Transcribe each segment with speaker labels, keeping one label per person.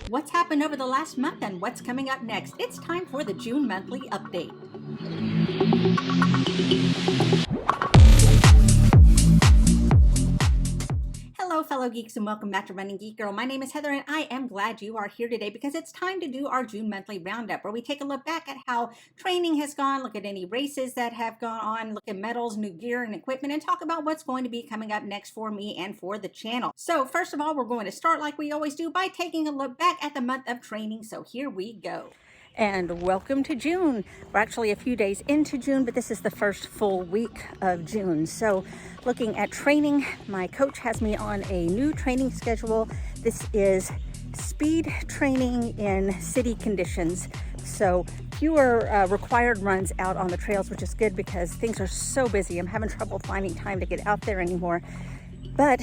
Speaker 1: What's happened over the last month and what's coming up next? It's time for the June monthly update. Hello fellow geeks and welcome back to Running Geek Girl. My name is Heather and I am glad you are here today because it's time to do our June monthly roundup where we take a look back at how training has gone, look at any races that have gone on, look at medals, new gear and equipment, and talk about what's going to be coming up next for me and for the channel. So first of all, we're going to start like we always do by taking a look back at the month of training. So here we go. And welcome to June. We're actually a few days into June, but this is the first full week of June. So looking at training, my coach has me on a new training schedule. This is speed training in city conditions. So fewer required runs out on the trails, which is good because things are so busy. I'm having trouble finding time to get out there anymore. But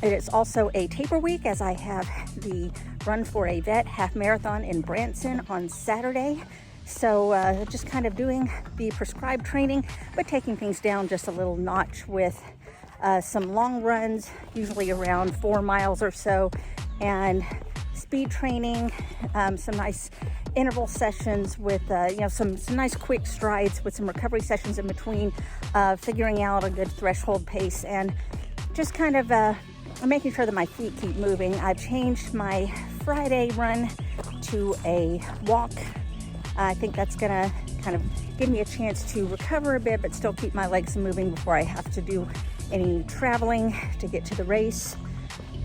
Speaker 1: it is also a taper week as I have the Run for a Vet half marathon in Branson on Saturday. So just kind of doing the prescribed training, but taking things down just a little notch with some long runs, usually around 4 miles or so, and speed training, some nice interval sessions with some nice quick strides with some recovery sessions in between, figuring out a good threshold pace and just kind of making sure that my feet keep moving. I've changed my Friday run to a walk. I think that's gonna kind of give me a chance to recover a bit, but still keep my legs moving before I have to do any traveling to get to the race.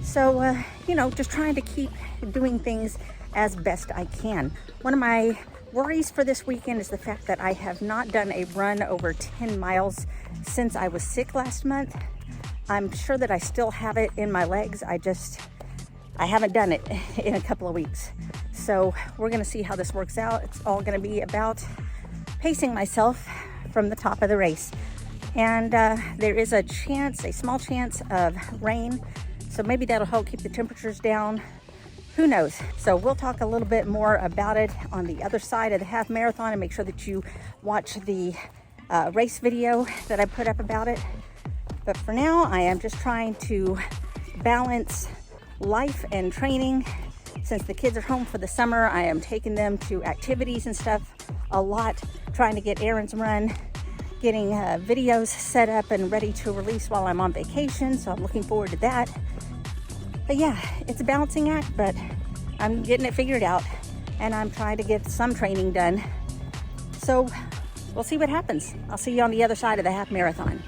Speaker 1: So, just trying to keep doing things as best I can. One of my worries for this weekend is the fact that I have not done a run over 10 miles since I was sick last month. I'm sure that I still have it in my legs. I haven't done it in a couple of weeks. So we're gonna see how this works out. It's all gonna be about pacing myself from the top of the race. And there is a small chance of rain. So maybe that'll help keep the temperatures down. Who knows? So we'll talk a little bit more about it on the other side of the half marathon and make sure that you watch the race video that I put up about it. But for now, I am just trying to balance life and training. Since the kids are home for the summer, I am taking them to activities and stuff a lot, trying to get errands run, getting videos set up and ready to release while I'm on vacation. So I'm looking forward to that. But yeah, it's a balancing act, but I'm getting it figured out and I'm trying to get some training done. So we'll see what happens. I'll see you on the other side of the half marathon.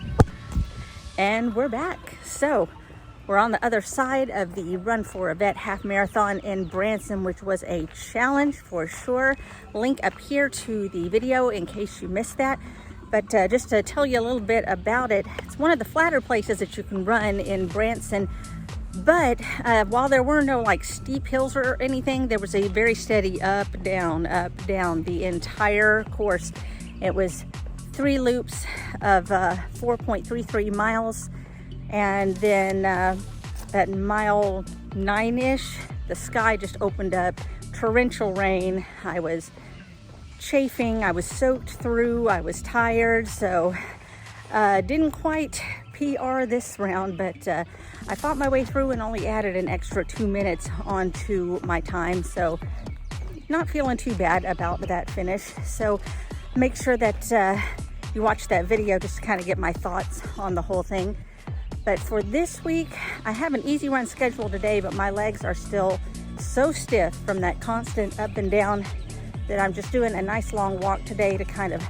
Speaker 1: And we're back. So we're on the other side of the Run for a Vet half marathon in Branson, which was a challenge for sure. Link up here to the video in case you missed that. But just to tell you a little bit about it, it's one of the flatter places that you can run in Branson. But while there were no steep hills or anything, there was a very steady up, down the entire course. It was 3 loops of 4.33 miles. And then at mile 9-ish, the sky just opened up, torrential rain. I was chafing, I was soaked through, I was tired. So didn't quite PR this round, but I fought my way through and only added an extra 2 minutes onto my time. So not feeling too bad about that finish. So make sure that you watch that video just to kind of get my thoughts on the whole thing. But for this week, I have an easy run scheduled today, but my legs are still so stiff from that constant up and down that I'm just doing a nice long walk today to kind of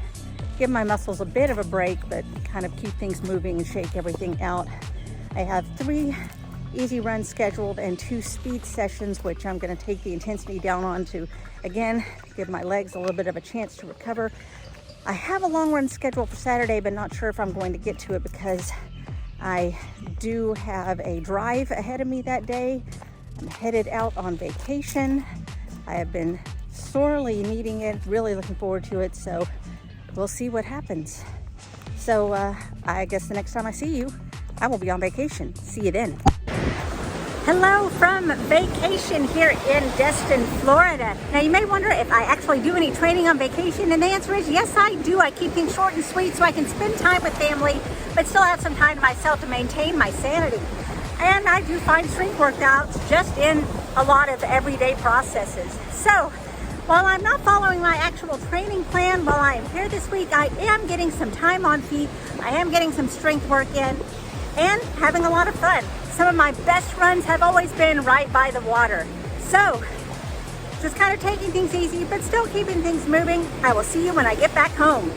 Speaker 1: give my muscles a bit of a break, but kind of keep things moving and shake everything out. I have 3 easy runs scheduled and 2 speed sessions, which I'm gonna take the intensity down on to, again, give my legs a little bit of a chance to recover. I have a long run scheduled for Saturday, but not sure if I'm going to get to it because I do have a drive ahead of me that day. I'm headed out on vacation. I have been sorely needing it, really looking forward to it. So we'll see what happens. So I guess the next time I see you, I will be on vacation. See you then. Hello from vacation here in Destin, Florida. Now you may wonder if I actually do any training on vacation, and the answer is yes, I do. I keep things short and sweet so I can spend time with family, but still have some time to myself to maintain my sanity. And I do find strength workouts just in a lot of everyday processes. So while I'm not following my actual training plan while I am here this week, I am getting some time on feet. I am getting some strength work in and having a lot of fun. Some of my best runs have always been right by the water. So just kind of taking things easy, but still keeping things moving. I will see you when I get back home.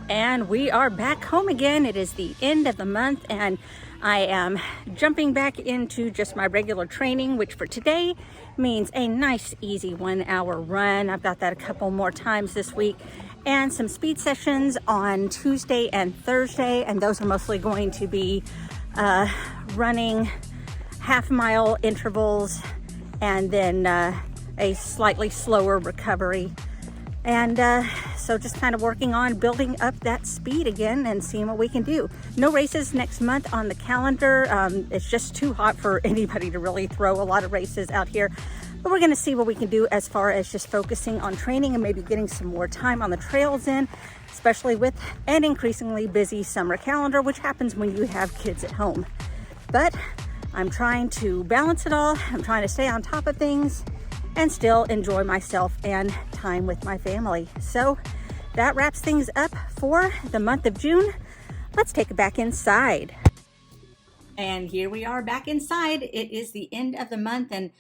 Speaker 1: And we are back home again. It is the end of the month and I am jumping back into just my regular training, which for today means a nice easy 1 hour run. I've got that a couple more times this week, and some speed sessions on Tuesday and Thursday, and those are mostly going to be running half-mile intervals and then a slightly slower recovery. And so just kind of working on building up that speed again and seeing what we can do. No races next month on the calendar. It's just too hot for anybody to really throw a lot of races out here. But we're going to see what we can do as far as just focusing on training and maybe getting some more time on the trails in, especially with an increasingly busy summer calendar, which happens when you have kids at home. But I'm trying to balance it all. I'm trying to stay on top of things and still enjoy myself and time with my family. So that wraps things up for the month of June. Let's take it back inside. And here we are back inside. It is the end of the month, and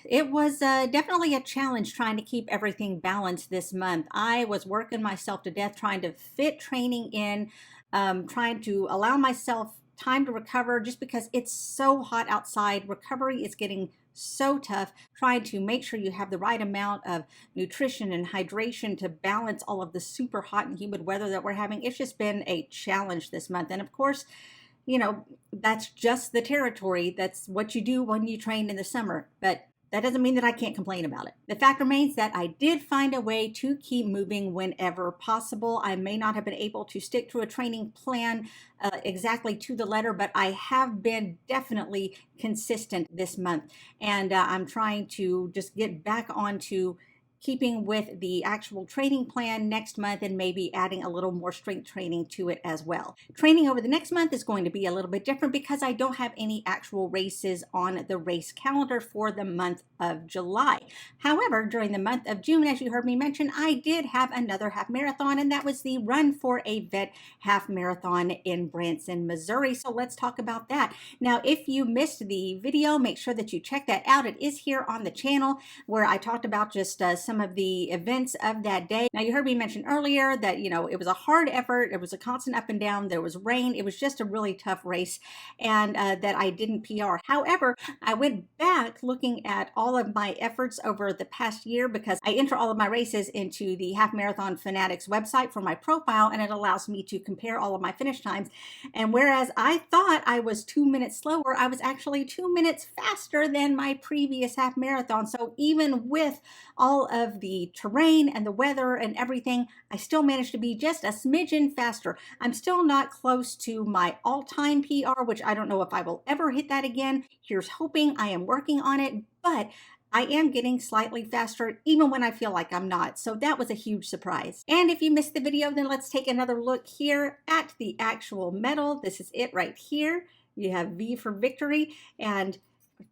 Speaker 1: it was definitely a challenge trying to keep everything balanced this month. I was working myself to death trying to fit training in, trying to allow myself time to recover just because it's so hot outside. Recovery is getting so tough, trying to make sure you have the right amount of nutrition and hydration to balance all of the super hot and humid weather that we're having. It's just been a challenge this month. And of course, you know, that's just the territory. That's what you do when you train in the summer. But that doesn't mean that I can't complain about it. The fact remains that I did find a way to keep moving whenever possible. I may not have been able to stick to a training plan exactly to the letter, but I have been definitely consistent this month. And I'm trying to just get back onto keeping with the actual training plan next month and maybe adding a little more strength training to it as well. Training over the next month is going to be a little bit different because I don't have any actual races on the race calendar for the month of July. However, during the month of June, as you heard me mention, I did have another half marathon, and that was the Run for a Vet half marathon in Branson, Missouri. So let's talk about that. Now, if you missed the video, make sure that you check that out. It is here on the channel where I talked about just some of the events of that day. Now, you heard me mention earlier that, you know, it was a hard effort. It was a constant up and down. There was rain. It was just a really tough race, and that I didn't PR. However, I went back looking at all of my efforts over the past year because I enter all of my races into the Half Marathon Fanatics website for my profile, and it allows me to compare all of my finish times. And whereas I thought I was 2 minutes slower, I was actually 2 minutes faster than my previous half marathon. So even with all of the terrain and the weather and everything, I still managed to be just a smidgen faster. I'm still not close to my all-time PR, which I don't know if I will ever hit that again. Here's hoping. I am working on it, but I am getting slightly faster even when I feel like I'm not. So that was a huge surprise. And if you missed the video, then let's take another look here at the actual medal. This is it right here. You have V for victory and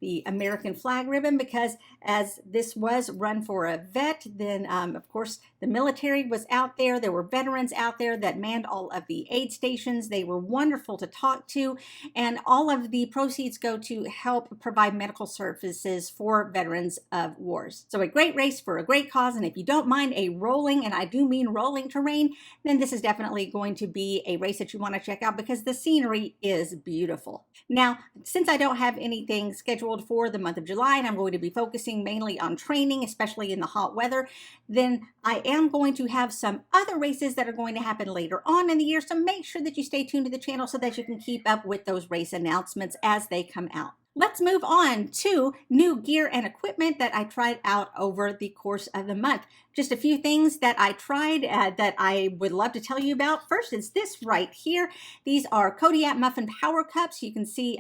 Speaker 1: the American flag ribbon, because as this was Run for a Vet, then of course the military was out there. There were veterans out there that manned all of the aid stations. They were wonderful to talk to, and all of the proceeds go to help provide medical services for veterans of wars. So a great race for a great cause, and if you don't mind a rolling, and I do mean rolling terrain, then this is definitely going to be a race that you want to check out because the scenery is beautiful. Now, since I don't have anything scheduled for the month of July, and I'm going to be focusing mainly on training, especially in the hot weather, then I am going to have some other races that are going to happen later on in the year. So make sure that you stay tuned to the channel so that you can keep up with those race announcements as they come out. Let's move on to new gear and equipment that I tried out over the course of the month. Just a few things that I tried that I would love to tell you about. First is this right here. These are Kodiak Muffin Power Cups. You can see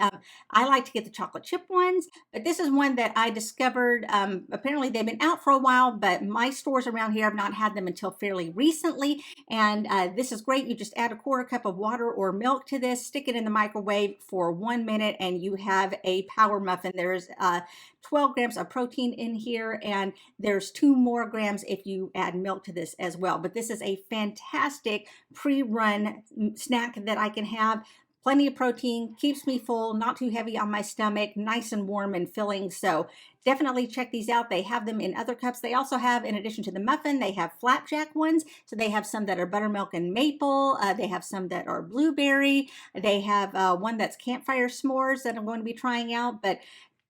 Speaker 1: I like to get the chocolate chip ones, but this is one that I discovered. Apparently they've been out for a while, but my stores around here have not had them until fairly recently. And this is great. You just add a quarter cup of water or milk to this, stick it in the microwave for 1 minute, and you have a power muffin. There's 12 grams of protein in here, and there's 2 more grams if you add milk to this as well. But this is a fantastic pre-run snack that I can have. Plenty of protein, keeps me full, not too heavy on my stomach, nice and warm and filling. So definitely check these out. They have them in other cups. They also have, in addition to the muffin, they have flapjack ones. So they have some that are buttermilk and maple. They have some that are blueberry. They have one that's campfire s'mores that I'm going to be trying out. But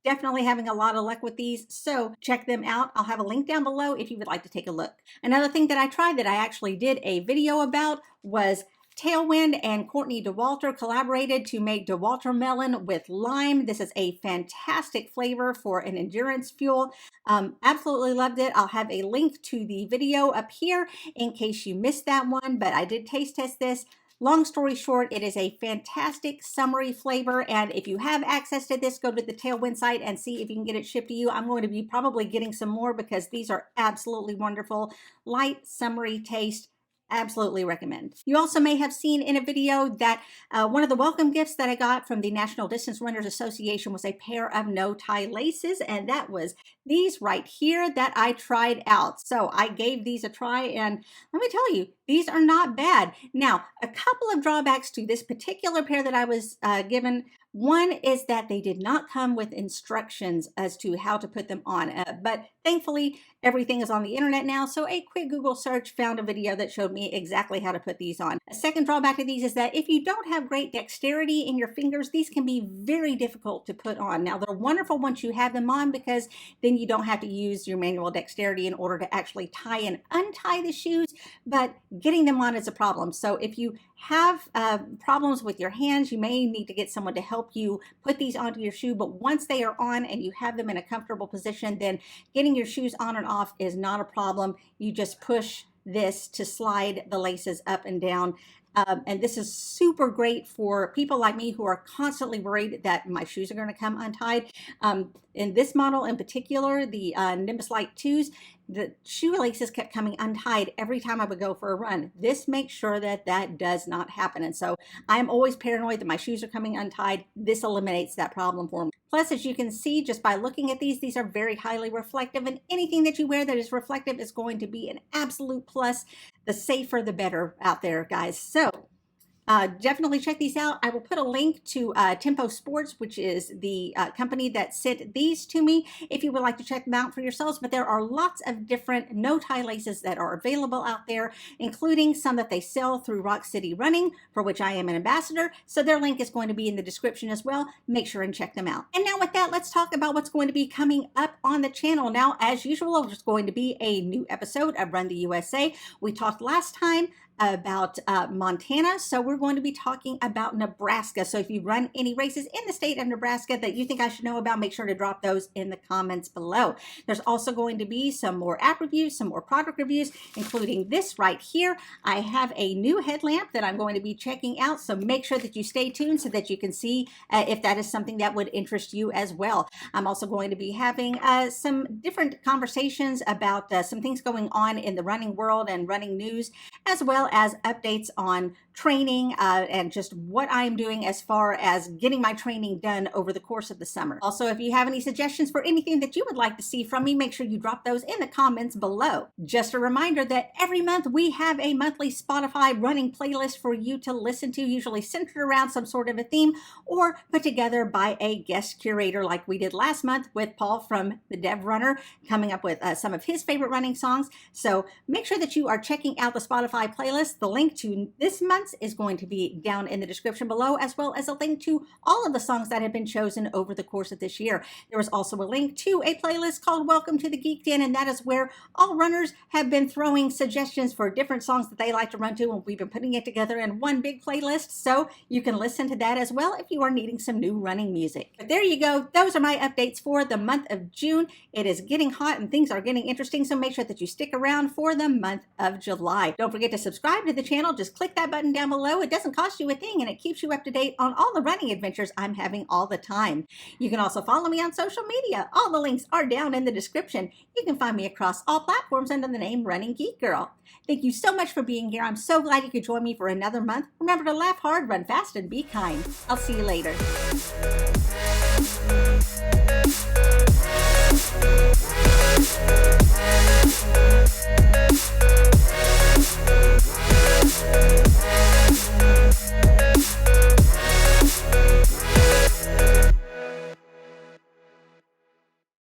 Speaker 1: definitely having a lot of luck with these, so check them out. I'll have a link down below if you would like to take a look. Another thing that I tried that I actually did a video about was Tailwind and Courtney DeWalter collaborated to make DeWalter melon with lime. This is a fantastic flavor for an endurance fuel. Absolutely loved it. I'll have a link to the video up here in case you missed that one, but I did taste test this. Long story short, it is a fantastic summery flavor, and if you have access to this, go to the Tailwind site and see if you can get it shipped to you. I'm going to be probably getting some more because these are absolutely wonderful. Light, summery taste. Absolutely recommend. You also may have seen in a video that one of the welcome gifts that I got from the National Distance Runners Association was a pair of no-tie laces, and that was these right here that I tried out. So I gave these a try, and let me tell you, these are not bad. Now, a couple of drawbacks to this particular pair that I was given. One is that they did not come with instructions as to how to put them on, but thankfully everything is on the internet now, so a quick Google search found a video that showed me exactly how to put these on. A second drawback to these is that if you don't have great dexterity in your fingers, these can be very difficult to put on. Now, they're wonderful once you have them on because then you don't have to use your manual dexterity in order to actually tie and untie the shoes, but getting them on is a problem. So if you have problems with your hands, you may need to get someone to help you put these onto your shoe, but once they are on and you have them in a comfortable position, then getting your shoes on and off is not a problem. You just push this to slide the laces up and down. And this is super great for people like me who are constantly worried that my shoes are going to come untied. In this model in particular, the Nimbus Light 2s, the shoelaces kept coming untied every time I would go for a run. This makes sure that that does not happen. And so I'm always paranoid that my shoes are coming untied. This eliminates that problem for me. Plus, as you can see just by looking at these are very highly reflective, and anything that you wear that is reflective is going to be an absolute plus. The safer, the better out there, guys. So definitely check these out. I will put a link to Tempo Sports, which is the company that sent these to me, if you would like to check them out for yourselves. But there are lots of different no-tie laces that are available out there, including some that they sell through Rock City Running, for which I am an ambassador. So their link is going to be in the description as well. Make sure and check them out. And now with that, let's talk about what's going to be coming up on the channel. Now, as usual, there's going to be a new episode of Run the USA. We talked last time about Montana, so we're going to be talking about Nebraska. So if you run any races in the state of Nebraska that you think I should know about, make sure to drop those in the comments below. There's also going to be some more app reviews, some more product reviews, including this right here. I have a new headlamp that I'm going to be checking out, so make sure that you stay tuned so that you can see if that is something that would interest you as well. I'm also going to be having some different conversations about some things going on in the running world and running news, as well as updates on training and just what I'm doing as far as getting my training done over the course of the summer. Also, if you have any suggestions for anything that you would like to see from me, make sure you drop those in the comments below. Just a reminder that every month we have a monthly Spotify running playlist for you to listen to, usually centered around some sort of a theme or put together by a guest curator like we did last month with Paul from the Dev Runner, coming up with some of his favorite running songs. So make sure that you are checking out the Spotify playlist. The link to this month's is going to be down in the description below, as well as a link to all of the songs that have been chosen over the course of this year. There was also a link to a playlist called Welcome to the Geek Den, and that is where all runners have been throwing suggestions for different songs that they like to run to, and we've been putting it together in one big playlist, so you can listen to that as well if you are needing some new running music. But there you go. Those are my updates for the month of June. It is getting hot and things are getting interesting, so make sure that you stick around for the month of July. Don't forget to subscribe to the channel. Just click that button down below. It doesn't cost you a thing, and it keeps you up to date on all the running adventures I'm having all the time. You can also follow me on social media. All the links are down in the description. You can find me across all platforms under the name Running Geek Girl. Thank you so much for being here. I'm so glad you could join me for another month. Remember to laugh hard, run fast, and be kind. I'll see you later.